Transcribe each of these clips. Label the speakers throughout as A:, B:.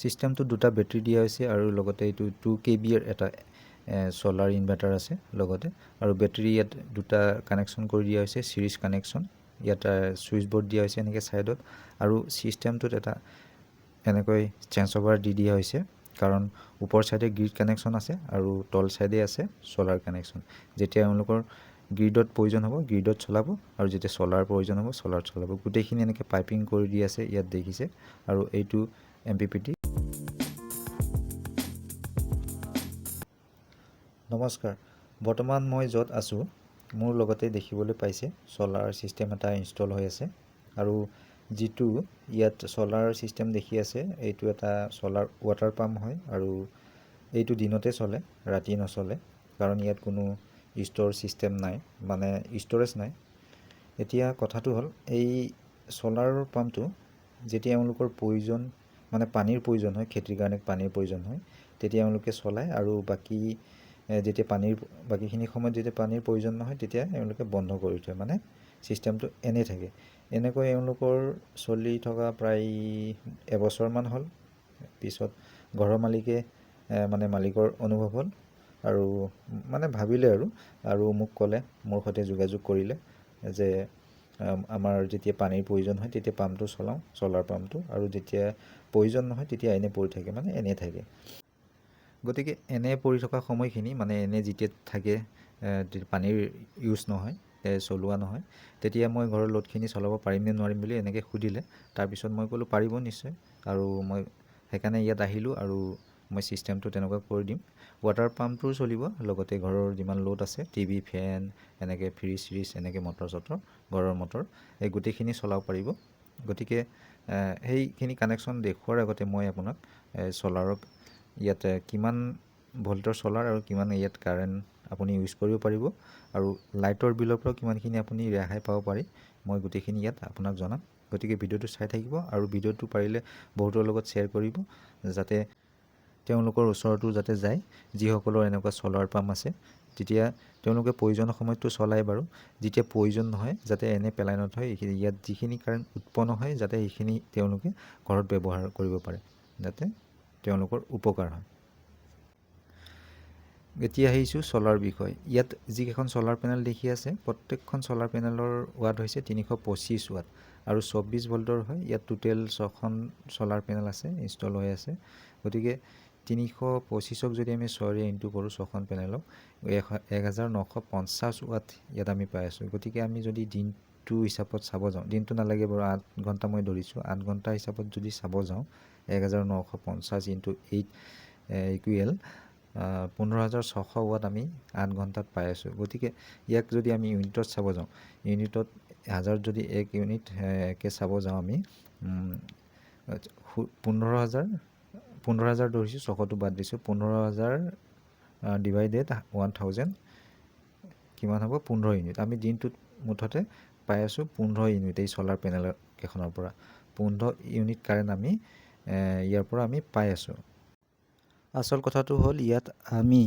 A: চিষ্টেমটো দুটা বেটাৰী দিয়া হৈছে আৰু লগতে এইটো 2 kVৰ এটা ছ'লাৰ ইনভাৰ্টাৰ আছে লগতে, আৰু বেটাৰী ইয়াত দুটা কানেকশ্যন কৰি দিয়া হৈছে, চিৰিজ কানেকশ্যন। ইয়াত ছুইচ বৰ্ড দিয়া হৈছে এনেকৈ ছাইডত, আৰু চিষ্টেমটোত এটা এনেকৈ চেঞ্জ অভাৰ দি দিয়া হৈছে, কাৰণ ওপৰ ছাইডে গ্ৰিড কানেকশ্যন আছে আৰু তল ছাইডে আছে ছ'লাৰ কানেকশ্যন। যেতিয়া এওঁলোকৰ গ্ৰিডত প্ৰয়োজন হ'ব গ্ৰিডত চলাব, আৰু যেতিয়া ছ'লাৰ প্ৰয়োজন হ'ব ছ'লাৰত চলাব। গোটেইখিনি এনেকৈ পাইপিং কৰি দি আছে ইয়াত দেখিছে, আৰু এইটো MPPT। নমস্কাৰ, বৰ্তমান মই য'ত আছোঁ মোৰ লগতে দেখিবলৈ পাইছে ছ'লাৰ ছিষ্টেম এটা ইনষ্টল হৈ আছে, আৰু যিটো ইয়াত ছ'লাৰ ছিষ্টেম দেখি আছে এইটো এটা ছ'লাৰ ৱাটাৰ পাম্প হয়, আৰু এইটো দিনতে চলে, ৰাতি নচলে, কাৰণ ইয়াত কোনো ষ্ট'ৰ ছিষ্টেম নাই, মানে ষ্ট'ৰেজ নাই। এতিয়া কথাটো হ'ল এই ছ'লাৰ পাম্পটো যেতিয়া এওঁলোকৰ প্ৰয়োজন, মানে পানীৰ প্ৰয়োজন হয়, খেতিৰ কাৰণে পানীৰ প্ৰয়োজন হয়, তেতিয়া এওঁলোকে চলায়, আৰু যেতিয়া বাকীখিনি সময়ত যেতিয়া পানীৰ প্ৰয়োজন নহয় তেতিয়া এওঁলোকে বন্ধ কৰি থয়, মানে ছিষ্টেমটো এনেই থাকে। এনেকৈ এওঁলোকৰ চলি থকা প্ৰায় এবছৰমান হ'ল। পিছত ঘৰৰ মালিকে মানে মালিকৰ অনুভৱ হ'ল, আৰু মানে ভাবিলে আৰু মোক ক'লে, মোৰ সৈতে যোগাযোগ কৰিলে যে আমাৰ যেতিয়া পানীৰ প্ৰয়োজন হয় তেতিয়া পাম্পটো চলাওঁ, ছ'লাৰ পাম্পটো, আৰু যেতিয়া প্ৰয়োজন নহয় তেতিয়া এনেই পৰি থাকে, মানে এনেই থাকে। গতিকে এনে পৰি থকা সময়খিনি, মানে এনে যেতিয়া থাকে পানীৰ ইউজ নহয়, চলোৱা নহয়, তেতিয়া মই ঘৰৰ লোডখিনি চলাব পাৰিম নে নোৱাৰিম বুলি এনেকৈ সুধিলে। তাৰপিছত মই ক'লোঁ পাৰিব নিশ্চয়, আৰু মই সেইকাৰণে ইয়াত আহিলোঁ, আৰু মই ছিষ্টেমটো তেনেকুৱা কৰি দিম। ৱাটাৰ পাম্পটোও চলিব, লগতে ঘৰৰ যিমান লোড আছে টিভি, ফেন, এনেকৈ ফ্ৰিজ চিৰিজ, এনেকৈ মটৰ চটৰ, ঘৰৰ মটৰ, এই গোটেইখিনি চলাব পাৰিব। গতিকে সেইখিনি কানেকশ্যন দেখুৱাৰ আগতে মই আপোনাক ছ'লাৰক ইয়াত কিমান ভল্টৰ ছ'লাৰ আৰু কিমান ইয়াত কাৰেণ্ট আপুনি ইউজ কৰিব পাৰিব, আৰু লাইটৰ বিলৰ পৰাও কিমানখিনি আপুনি ৰেহাই পাব পাৰি, মই গোটেইখিনি ইয়াত আপোনাক জনাম। গতিকে ভিডিঅ'টো চাই থাকিব, আৰু ভিডিঅ'টো পাৰিলে বহুতৰ লগত শ্বেয়াৰ কৰিব, যাতে তেওঁলোকৰ ওচৰতো যাতে যায়, যিসকলৰ এনেকুৱা ছ'লাৰ পাম্প আছে। তেতিয়া তেওঁলোকে প্ৰয়োজনৰ সময়ততো চলায় বাৰু, যেতিয়া প্ৰয়োজন নহয় যাতে এনে পেলাই নথয়, ইয়াত যিখিনি কাৰেণ্ট উৎপন্ন হয় যাতে সেইখিনি তেওঁলোকে ঘৰত ব্যৱহাৰ কৰিব পাৰে, যাতে তেওঁলোকৰ উপকাৰ হয়। এতিয়া আহিছোঁ ছ'লাৰ বিষয়। ইয়াত যিকেইখন ছ'লাৰ পেনেল দেখি আছে প্ৰত্যেকখন ছ'লাৰ পেনেলৰ ৱাট হৈছে 325 ৱাট, আৰু 24 ভল্টৰ হয়। ইয়াত টোটেল 6খন ছ'লাৰ পেনেল আছে, ইনষ্টল হৈ আছে। গতিকে 325ক যদি আমি 6ৰে ইনটু কৰোঁ, 6খন পেনেলক 1950 ৱাট ইয়াত আমি পাই আছোঁ। গতিকে আমি যদি দিনটো হিচাপত চাব যাওঁ, দিনটো নালাগে বাৰু, 8 ঘণ্টা মই ধৰিছোঁ, 8 ঘণ্টা হিচাপত যদি চাব যাওঁ, 1950 ইনটু 8 ইকুৱেল 15,600 ৱাট আমি 8 ঘণ্টাত পাই আছোঁ। গতিকে ইয়াক যদি আমি ইউনিটত চাব যাওঁ, ইউনিটত হাজাৰত যদি 1 ইউনিটকৈ চাব যাওঁ আমি 15,000 ধৰিছোঁ, 600টো বাদ দিছোঁ, 15,000 ডিভাইডেড 1000 কিমান হ'ব? 15 ইউনিট। আমি দিনটোত মুঠতে পাই আছোঁ 15 ইউনিট এই ছ'লাৰ পেনেল কেইখনৰ পৰা। 15 ইউনিট কাৰেণ্ট আমি ইয়াৰ পৰা আমি পাই আছোঁ। আচল কথাটো হ'ল ইয়াত আমি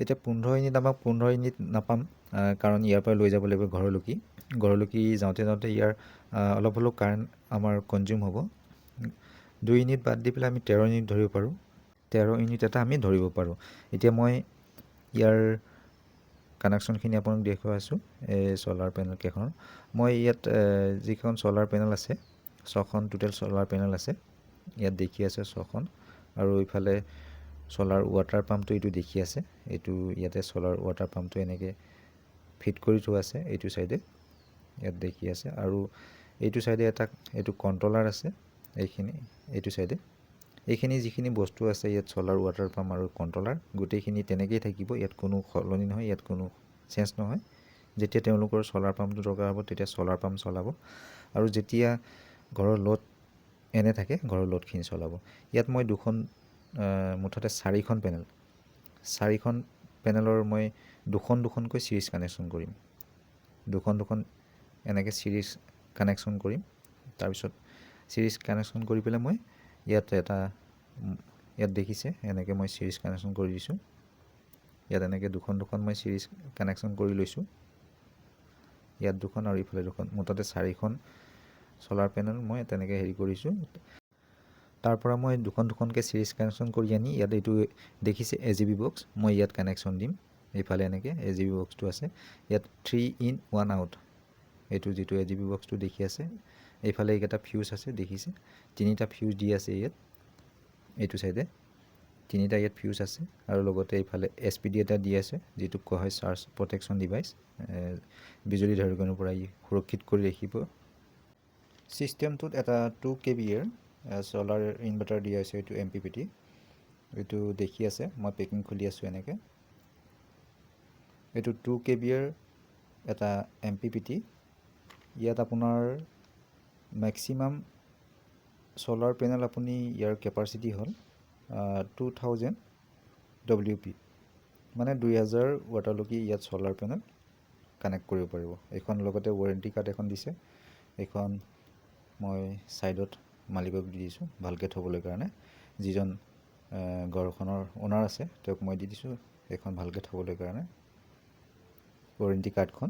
A: এতিয়া 15 ইউনিট, আমাক 15 ইউনিট নাপাম, কাৰণ ইয়াৰ পৰা লৈ যাব লাগিব ঘৰলৈকে যাওঁতে ইয়াৰ অলপ হ'লেও কাৰেণ্ট আমাৰ কনজিউম হ'ব। 2 ইউনিট বাদ দি পেলাই আমি 13 ইউনিট ধৰিব পাৰোঁ, 13 ইউনিট এটা আমি ধৰিব পাৰোঁ। এতিয়া মই ইয়াৰ কানেকশ্যনখিনি আপোনাক দেখুৱাই আছোঁ এই ছ'লাৰ পেনেল কেইখনৰ। মই ইয়াত যিখন ছ'লাৰ পেনেল আছে, 6খন টোটেল ছ'লাৰ পেনেল আছে, ইয়াত দেখি আছে 6খন, আৰু ইফালে ছ'লাৰ ৱাটাৰ পাম্পটো এইটো দেখি আছে, এইটো ইয়াতে ছ'লাৰ ৱাটাৰ পাম্পটো এনেকৈ ফিট কৰি থোৱা আছে এইটো ছাইডে, ইয়াত দেখি আছে, আৰু এইটো ছাইডে এইটো কণ্ট্ৰলাৰ আছে, এইটো ছাইডে এইখিনি যিখিনি বস্তু আছে ইয়াত ছ'লাৰ ৱাটাৰ পাম্প আৰু কণ্ট্ৰলাৰ গোটেইখিনি তেনেকৈয়ে থাকিব, ইয়াত কোনো সলনি নহয়, ইয়াত কোনো চেঞ্জ নহয়। যেতিয়া তেওঁলোকৰ ছ'লাৰ পাম্পটো দৰকাৰ হ'ব তেতিয়া ছ'লাৰ পাম্প চলাব, আৰু যেতিয়া ঘৰৰ লোড এনে থাকে ঘৰৰ লোডখিনি চলাব। ইয়াত মই মুঠতে 4খন পেনেলৰ মই দুখনকৈ চিৰিজ কানেকশ্যন কৰিম, দুখন এনেকৈ চিৰিজ কানেকশ্যন কৰিম। তাৰপিছত চিৰিজ কানেকশ্যন কৰি পেলাই মই ইয়াত দেখিছে এনেকৈ মই চিৰিজ কানেকশ্যন কৰি দিছোঁ। ইয়াত এনেকৈ দুখন মই চিৰিজ কানেকশ্যন কৰি লৈছোঁ, ইয়াত 2খন আৰু ইফালে 2খন, মুঠতে 4খন ছ'লাৰ পেনেল মই তেনেকৈ কৰিছোঁ। তাৰ পৰা মই দুখনকৈ চিৰিজ কানেকশ্যন কৰি আনি ইয়াত এইটো দেখিছে AGB বক্স, মই ইয়াত কানেকশ্যন দিম। এইফালে এনেকৈ AGB বক্সটো আছে, ইয়াত 3 in 1 out, এইটো যিটো AGB বক্সটো দেখি আছে। এইফালে এইকেইটা ফিউজ আছে দেখিছে, 3টা ফিউজ দি আছে ইয়াত, এইটো চাইডে 3টা ইয়াত ফিউজ আছে। আৰু লগতে এইফালে SPD এটা দি আছে, যিটোক কোৱা হয় চাৰ্জ প্ৰটেকশ্যন ডিভাইচ, বিজুলী ঢেৰেকনিৰ পৰা ই সুৰক্ষিত কৰি ৰাখিব। ছিষ্টেমটোত এটা 2 kVৰ চ'লাৰ ইনভাৰ্টাৰ দিয়া হৈছে, এইটো MPPT, এইটো দেখি আছে। মই পেকিং খুলি আছোঁ এনেকৈ, এইটো 2 kVৰ এটা MPPT। ইয়াত আপোনাৰ মেক্সিমাম চ'লাৰ পেনেল আপুনি ইয়াৰ কেপাচিটি হ'ল 2000 WP, মানে 2000 ৱাটলৈকে ইয়াত চ'লাৰ পেনেল কানেক্ট কৰিব পাৰিব। এইখন লগতে ৱাৰেণ্টি কাৰ্ড এখন দিছে, এইখন মই ছাইডত মালিকক দি দিছোঁ ভালকৈ থ'বলৈ কাৰণে। যিজন ঘৰখনৰ অ'নাৰ আছে তেওঁক মই দি দিছোঁ এইখন ভালকৈ থ'বলৈ কাৰণে ৱাৰেণ্টি কাৰ্ডখন।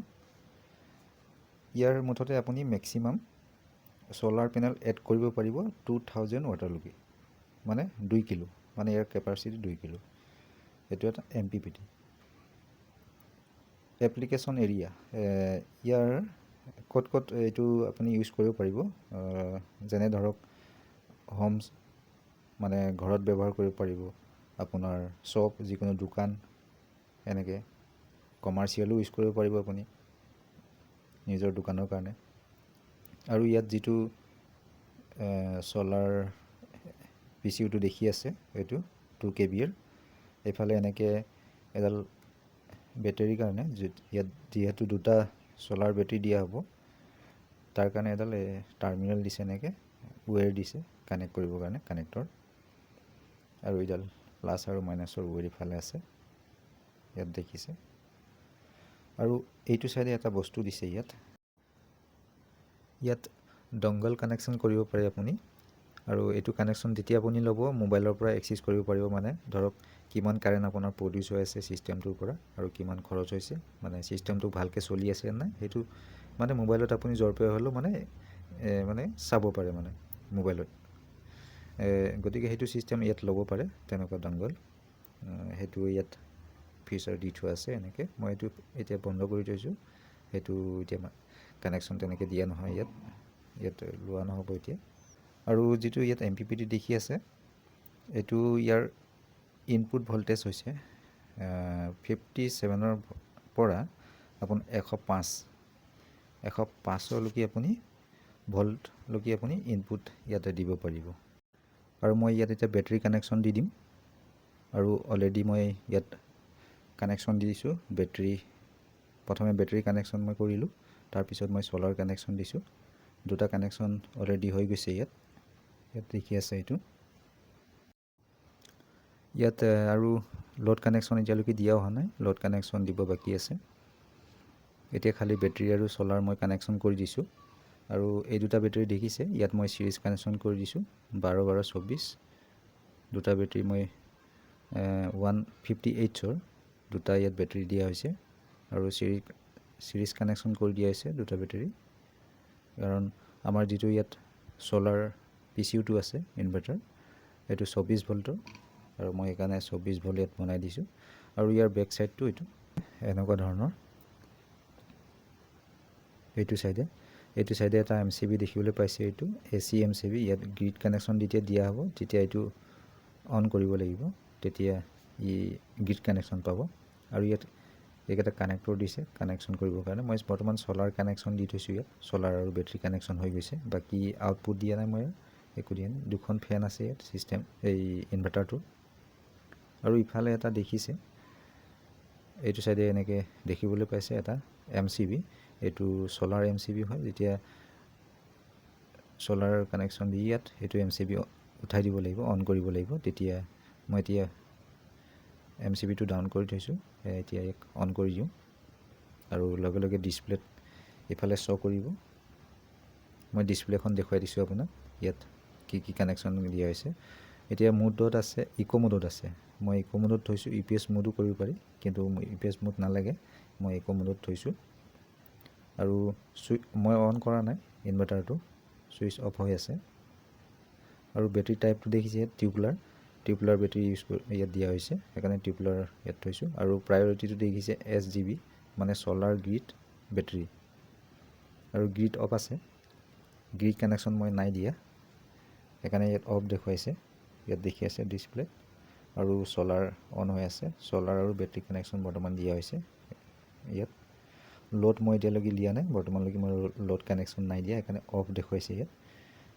A: ইয়াৰ মুঠতে আপুনি মেক্সিমাম চ'লাৰ পেনেল এড কৰিব পাৰিব 2000 ৱাটলৈকে, মানে 2 কিলো, মানে ইয়াৰ কেপাচিটি 2 কিলো। এইটো এটা MPPT। এপ্লিকেশ্যন এৰিয়া, ইয়াৰ ক'ত ক'ত এইটো আপুনি ইউজ কৰিব পাৰিব, যেনে ধৰক হোমছ, মানে ঘৰত ব্যৱহাৰ কৰিব পাৰিব, আপোনাৰ শ্বপ, যিকোনো দোকান, এনেকৈ কমাৰ্চিয়েলো ইউজ কৰিব পাৰিব আপুনি নিজৰ দোকানৰ কাৰণে। আৰু ইয়াত যিটো চ'লাৰ PCUটো দেখি আছে, এইটো 2 kVৰ, এইফালে এনেকৈ এডাল বেটেৰীৰ কাৰণে, ইয়াত যিহেতু দুটা চ'লাৰ বেটেৰী দিয়া হ'ব, তাৰ কাৰণে এডাল টাৰ্মিনেল দিছে, এনেকৈ ৱেৰ দিছে কানেক্ট কৰিবৰ কাৰণে, কানেক্টৰ। আৰু এইডাল প্লাছ আৰু মাইনাছৰ ৱেৰ ইফালে আছে, ইয়াত দেখিছে। আৰু এইটো চাইডে এটা বস্তু দিছে ইয়াত ডংগল কানেকশ্যন কৰিব পাৰে আপুনি। আৰু এইটো কানেকশ্যন যেতিয়া আপুনি ল'ব, মোবাইলৰ পৰা এক্সেছ কৰিব পাৰিব, মানে ধৰক কিমান কাৰেণ্ট আপোনাৰ প্ৰডিউচ হৈ আছে ছিষ্টেমটোৰ পৰা, আৰু কিমান খৰচ হৈছে, মানে ছিষ্টেমটো ভালকৈ চলি আছে নাই, সেইটো মানে মোবাইলত আপুনি য'ৰ পৰা হ'লেও মানে চাব পাৰে মানে মোবাইলত। গতিকে সেইটো ছিষ্টেম ইয়াত ল'ব পাৰে, তেনেকুৱা ডংগল। সেইটো ইয়াত ফিচাৰ দি থোৱা আছে এনেকৈ। মই এইটো এতিয়া বন্ধ কৰি থৈছোঁ, সেইটো এতিয়া কানেকশ্যন তেনেকৈ দিয়া নহয়, ইয়াত লোৱা নহ'ব এতিয়া। আৰু যিটো ইয়াত MPPT দেখি আছে, এইটো ইয়াৰ ইনপুট ভল্টেজ হৈছে 57ৰ পৰা আপোনাৰ 105লৈকে আপুনি ভল্টলৈকে আপুনি ইনপুট ইয়াতে দিব পাৰিব। আৰু মই ইয়াত এতিয়া বেটেৰী কানেকশ্যন দি দিম। আৰু অলৰেডি মই ইয়াত কানেকশ্যন দি দিছোঁ বেটেৰী। প্ৰথমে বেটেৰী কানেকশ্যন মই কৰিলোঁ, তাৰপিছত মই চ'লাৰ কানেকশ্যন দিছোঁ। দুটা কানেকশ্যন অলৰেডি হৈ গৈছে ইয়াত দেখি আছে এইটো। ইয়াত আৰু লোড কানেকশ্যন এতিয়ালৈকে দিয়া হোৱা নাই, লোড কানেকশ্যন দিব বাকী আছে। এতিয়া খালি বেটেৰী আৰু চ'লাৰ মই কানেকশ্যন কৰি দিছোঁ। আৰু এই দুটা বেটেৰী দেখিছে, ইয়াত মই চিৰিজ কানেকশ্যন কৰি দিছোঁ 12-12-24। দুটা বেটেৰী মই 158ৰ দুটা ইয়াত বেটেৰী দিয়া হৈছে, আৰু চিৰিজ কানেকশ্যন কৰি দিয়া হৈছে দুটা বেটেৰী। কাৰণ আমাৰ যিটো ইয়াত চ'লাৰ PCUটো আছে ইনভাৰ্টাৰ, এইটো 24 ভল্টৰ, আৰু মই সেইকাৰণে 24 ভল্ট ইয়াত বনাই দিছোঁ। আৰু ইয়াৰ বেক চাইডটো এইটো এনেকুৱা ধৰণৰ। এইটো চাইডে এটা MCB দেখিবলৈ পাইছে, এইটো AC MCB। ইয়াত গ্ৰিড কানেকশ্যন যেতিয়া দিয়া হ'ব, তেতিয়া এইটো অন কৰিব লাগিব, তেতিয়া ই গ্ৰিড কানেকশ্যন পাব। আৰু ইয়াত এইকেইটা কানেক্টৰ দিছে কানেকশ্যন কৰিবৰ কাৰণে। মই বৰ্তমান চ'লাৰ কানেকশ্যন দি থৈছোঁ ইয়াত, চ'লাৰ আৰু বেটেৰী কানেকশ্যন হৈ গৈছে, বাকী আউটপুট দিয়া নাই মই, একো দিয়া নাই। দুখন ফেন আছে ইয়াত ছিষ্টেম এই ইনভাৰ্টাৰটোৰ। আৰু ইফালে এটা দেখিছে, এইটো চাইডে এনেকৈ দেখিবলৈ পাইছে এটা MCB, এইটো চ'লাৰ MCB হয়। যেতিয়া চ'লাৰ কানেকশ্যন দি ইয়াত সেইটো MCB উঠাই দিব লাগিব, অন কৰিব লাগিব, তেতিয়া মই এতিয়া MCBটো ডাউন কৰি থৈছোঁ, এতিয়া ইয়াক অন কৰি দিওঁ। আৰু লগে লগে ডিছপ্লেত এইফালে শ্ব' কৰিব। মই ডিছপ্লেখন দেখুৱাই দিছোঁ আপোনাক, ইয়াত কি কি কানেকশ্যন দিয়া হৈছে। এতিয়া মোডত আছে, ইক' মোডত আছে। মই ইক' মোডত থৈছোঁ, EPS মোডো কৰিব পাৰি, কিন্তু EPS মোড নালাগে, মই ইক' মোডত থৈছোঁ। আৰু মই অন কৰা নাই ইনভাৰ্টাৰটো, ছুইচ অফ হৈ আছে। আৰু বেটাৰী টাইপটো দেখিছে টিউবুলাৰ বেটাৰী ইউজ ইয়াত দিয়া হৈছে, সেইকাৰণে টিউবুলাৰ ইয়াত থৈছোঁ। আৰু প্ৰায়ৰিটিটো দেখিছে SGB, মানে ছ'লাৰ গ্ৰিড বেটাৰী। আৰু গ্ৰিড অফ আছে, গ্ৰিড কানেকশ্যন মই নাই দিয়া, সেইকাৰণে ইয়াত অফ দেখুৱাইছে। ইয়াত দেখি আছে ডিছপ্লে। আৰু ছ'লাৰ অন হৈ আছে, ছ'লাৰ আৰু বেটাৰী কানেকশ্যন বৰ্তমান দিয়া হৈছে। ইয়াত লোড মই এতিয়ালৈকে দিয়া নাই, বৰ্তমানলৈকে মই লোড কানেকশ্যন নাই দিয়া, সেইকাৰণে অফ দেখুৱাইছে ইয়াত।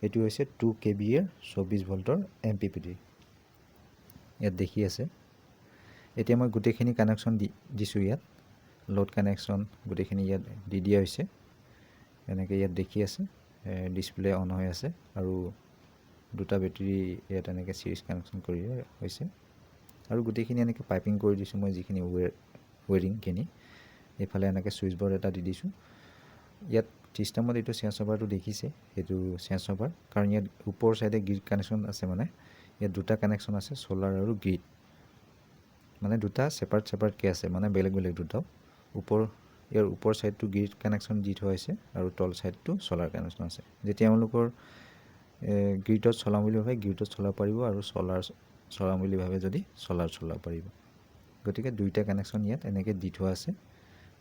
A: এইটো হৈছে 2 kVA 24 ভল্টৰ MPPT, ইয়াত দেখি আছে। এতিয়া মই গোটেইখিনি কানেকশ্যন দিছোঁ ইয়াত, লোড কানেকশ্যন গোটেইখিনি ইয়াত দি দিয়া হৈছে। এনেকৈ ইয়াত দেখি আছে, ডিছপ্লে অন হৈ আছে। আৰু দুটা বেটাৰী ইয়াত এনেকৈ চিৰিজ কানেকশ্যন কৰি হৈছে। আৰু গোটেইখিনি এনেকৈ পাইপিং কৰি দিছোঁ মই, যিখিনি ৱেৰিংখিনি। এইফালে এনেকৈ ছুইচ বৰ্ড এটা দি দিছোঁ। ইয়াত চিষ্টেমত এইটো চেঞ্জ অভাৰটো দেখিছে, সেইটো চেঞ্জ অভাৰ, কাৰণ ইয়াত ওপৰ চাইডে গ্ৰিড কানেকশ্যন আছে, মানে ইয়াত দুটা কানেকশ্যন আছে, ছ'লাৰ আৰু গ্ৰিড, মানে দুটা ছেপাৰেটকৈ আছে, মানে বেলেগ দুটাও। ইয়াৰ ওপৰ ছাইডটো গ্ৰিড কানেকশ্যন দি থোৱা হৈছে, আৰু তল ছাইডটো ছ'লাৰ কানেকশ্যন আছে। যেতিয়া তেওঁলোকৰ গ্ৰিডত চলাম বুলি ভাবে গ্ৰিডত চলাব পাৰিব, আৰু চলাম বুলি ভাবে যদি চলাব পাৰিব। গতিকে দুইটা কানেকশ্যন ইয়াত এনেকৈ দি থোৱা আছে,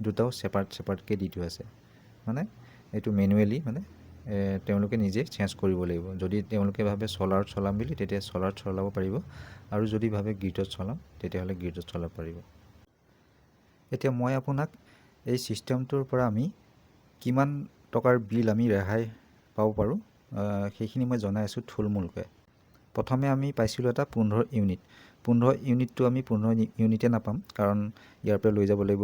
A: দুটাও ছেপাৰেটকৈ দি থোৱা আছে। মানে এইটো মেনুৱেলি, মানে তেওঁলোকে নিজে চেঞ্জ কৰিব লাগিব। যদি তেওঁলোকে ভাবে চলাৰত চলাম বুলি, তেতিয়া চলাৰত চলাব পাৰিব, আৰু যদি ভাবে গ্ৰিডত চলাম, তেতিয়াহ'লে গ্ৰিডত চলাব পাৰিব। এতিয়া মই আপোনাক এই ছিষ্টেমটোৰ পৰা আমি কিমান টকাৰ বিল আমি ৰেহাই পাব পাৰোঁ, সেইখিনি মই জনাই আছোঁ থুলমূলকৈ। প্ৰথমে আমি পাইছিলোঁ এটা 15 ইউনিট। 15 ইউনিটটো আমি 15 ইউনিটে নাপাম, কাৰণ ইয়াৰ পৰা লৈ যাব লাগিব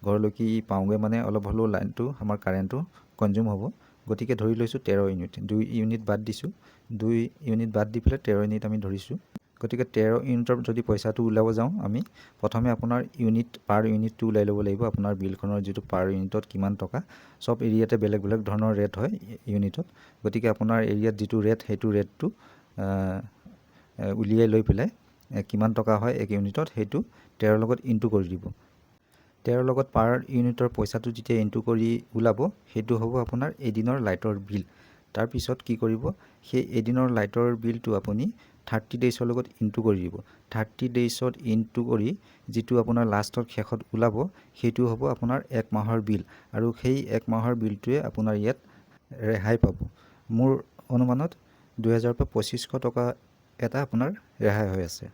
A: ঘৰলৈকে পাওঁগৈ, মানে অলপ হ'লেও লাইনটো আমাৰ কাৰেণ্টটো কনজিউম হ'ব। গতিকে ধৰি লৈছোঁ 13 ইউনিট, 2 ইউনিট বাদ দিছোঁ, 2 ইউনিট বাদ দি পেলাই 13 ইউনিট আমি ধৰিছোঁ। গতিকে 13 ইউনিটৰ যদি পইচাটো ওলাব যাওঁ, আমি প্ৰথমে আপোনাৰ পাৰ ইউনিটটো ওলাই ল'ব লাগিব। আপোনাৰ বিলখনৰ যিটো পাৰ ইউনিটত কিমান টকা, চব এৰিয়াতে বেলেগ ধৰণৰ ৰেট হয় ইউনিটত। গতিকে আপোনাৰ এৰিয়াত যিটো ৰেট, সেইটো ৰেটটো উলিয়াই লৈ পেলাই কিমান টকা হয় এক ইউনিটত, সেইটো 13 লগত ইনটু কৰি দিব। 13 লগত পাৰ ইউনিটৰ পইচাটো যেতিয়া ইনটু কৰি ওলাব, সেইটো হ'ব আপোনাৰ এদিনৰ লাইটৰ বিল। তাৰপিছত কি কৰিব, সেই এদিনৰ লাইটৰ বিলটো আপুনি 30 ডেইজৰ লগত ইনটু কৰি দিব। 30 ডেইজত ইনটু কৰি যিটো আপোনাৰ লাষ্টত শেষত ওলাব, সেইটো হ'ব আপোনাৰ 1 মাহৰ বিল। আৰু সেই 1 মাহৰ বিলটোৱে আপোনাৰ ইয়াত ৰেহাই পাব। মোৰ অনুমানত 2000 পৰা 2500 টকা এটা আপোনাৰ ৰেহাই হৈ আছে।